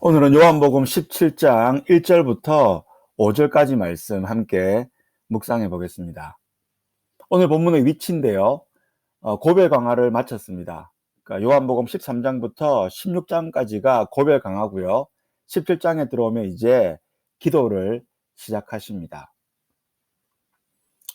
오늘은 요한복음 17장 1절부터 5절까지 말씀 함께 묵상해 보겠습니다. 오늘 본문의 위치인데요. 고별 강화를 마쳤습니다. 그러니까 요한복음 13장부터 16장까지가 고별 강화고요. 17장에 들어오면 이제 기도를 시작하십니다.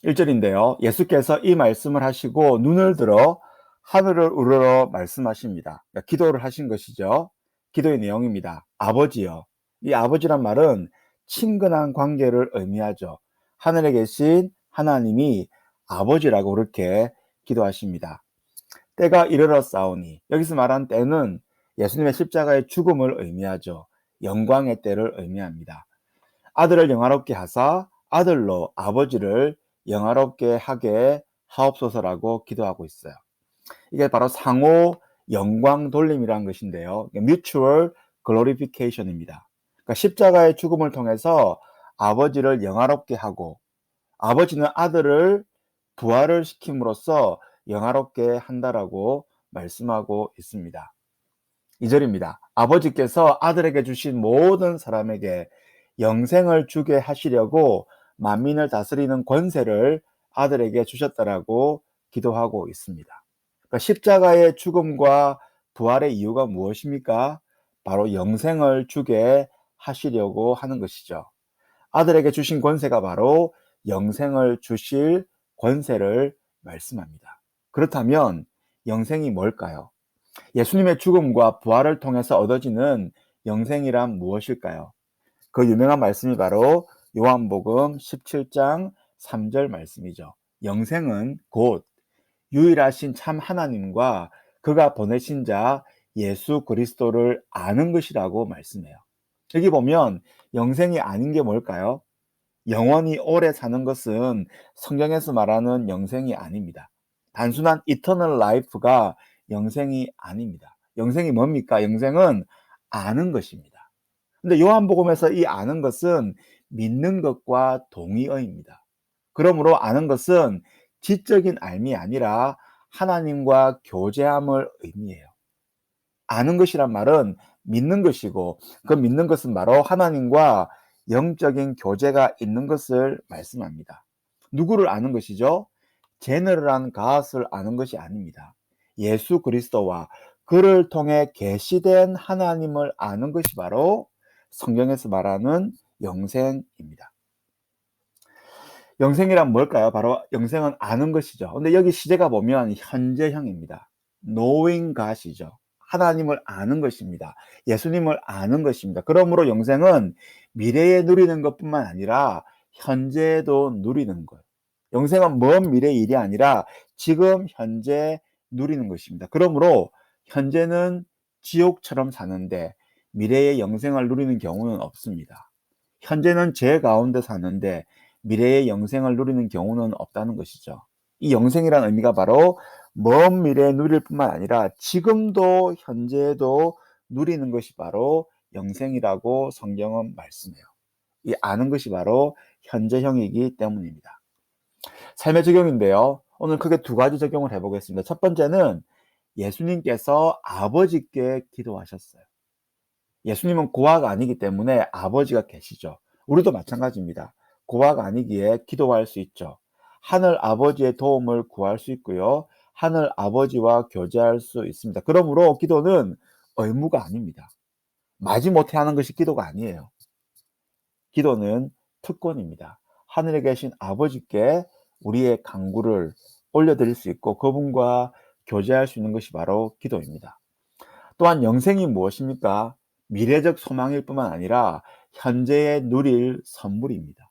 1절인데요. 예수께서 이 말씀을 하시고 눈을 들어 하늘을 우러러 말씀하십니다. 그러니까 기도를 하신 것이죠. 기도의 내용입니다. 아버지요. 이 아버지란 말은 친근한 관계를 의미하죠. 하늘에 계신 하나님이 아버지라고 그렇게 기도하십니다. 때가 이르렀사오니, 여기서 말한 때는 예수님의 십자가의 죽음을 의미하죠. 영광의 때를 의미합니다. 아들을 영화롭게 하사 아들로 아버지를 영화롭게 하게 하옵소서라고 기도하고 있어요. 이게 바로 상호 영광 돌림이라는 것인데요. mutual glorification입니다. 그러니까 십자가의 죽음을 통해서 아버지를 영화롭게 하고, 아버지는 아들을 부활을 시킴으로써 영화롭게 한다라고 말씀하고 있습니다. 2절입니다. 아버지께서 아들에게 주신 모든 사람에게 영생을 주게 하시려고 만민을 다스리는 권세를 아들에게 주셨다라고 기도하고 있습니다. 그러니까 십자가의 죽음과 부활의 이유가 무엇입니까? 바로 영생을 주게 하시려고 하는 것이죠. 아들에게 주신 권세가 바로 영생을 주실 권세를 말씀합니다. 그렇다면 영생이 뭘까요? 예수님의 죽음과 부활을 통해서 얻어지는 영생이란 무엇일까요? 그 유명한 말씀이 바로 요한복음 17장 3절 말씀이죠. 영생은 곧 유일하신 참 하나님과 그가 보내신 자 예수 그리스도를 아는 것이라고 말씀해요. 여기 보면 영생이 아닌 게 뭘까요? 영원히 오래 사는 것은 성경에서 말하는 영생이 아닙니다. 단순한 이터널 라이프가 영생이 아닙니다. 영생이 뭡니까? 영생은 아는 것입니다. 근데 요한복음에서 이 아는 것은 믿는 것과 동의어입니다. 그러므로 아는 것은 지적인 알미 아니라 하나님과 교제함을 의미해요. 아는 것이란 말은 믿는 것이고, 그 믿는 것은 바로 하나님과 영적인 교제가 있는 것을 말씀합니다. 누구를 아는 것이죠? 제너럴한 가스를 아는 것이 아닙니다. 예수 그리스도와 그를 통해 계시된 하나님을 아는 것이 바로 성경에서 말하는 영생입니다. 영생이란 뭘까요? 바로 영생은 아는 것이죠. 근데 여기 시제가 보면 현재형입니다. knowing God이죠. 하나님을 아는 것입니다. 예수님을 아는 것입니다. 그러므로 영생은 미래에 누리는 것뿐만 아니라 현재에도 누리는 거예요. 영생은 먼 미래의 일이 아니라 지금 현재 누리는 것입니다. 그러므로 현재는 지옥처럼 사는데 미래의 영생을 누리는 경우는 없습니다. 현재는 죄 가운데 사는데 미래의 영생을 누리는 경우는 없다는 것이죠. 이 영생이라는 의미가 바로 먼 미래에 누릴 뿐만 아니라 지금도 현재에도 누리는 것이 바로 영생이라고 성경은 말씀해요. 이 아는 것이 바로 현재형이기 때문입니다. 삶의 적용인데요. 오늘 크게 두 가지 적용을 해보겠습니다. 첫 번째는 예수님께서 아버지께 기도하셨어요. 예수님은 고아가 아니기 때문에 아버지가 계시죠. 우리도 마찬가지입니다. 고아가 아니기에 기도할 수 있죠. 하늘 아버지의 도움을 구할 수 있고요. 하늘 아버지와 교제할 수 있습니다. 그러므로 기도는 의무가 아닙니다. 마지못해 하는 것이 기도가 아니에요. 기도는 특권입니다. 하늘에 계신 아버지께 우리의 간구를 올려드릴 수 있고 그분과 교제할 수 있는 것이 바로 기도입니다. 또한 영생이 무엇입니까? 미래적 소망일 뿐만 아니라 현재에 누릴 선물입니다.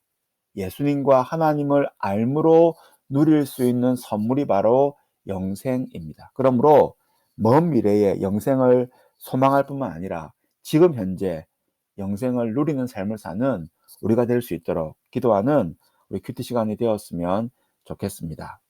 예수님과 하나님을 알므로 누릴 수 있는 선물이 바로 영생입니다. 그러므로 먼 미래에 영생을 소망할 뿐만 아니라 지금 현재 영생을 누리는 삶을 사는 우리가 될 수 있도록 기도하는 우리 큐티 시간이 되었으면 좋겠습니다.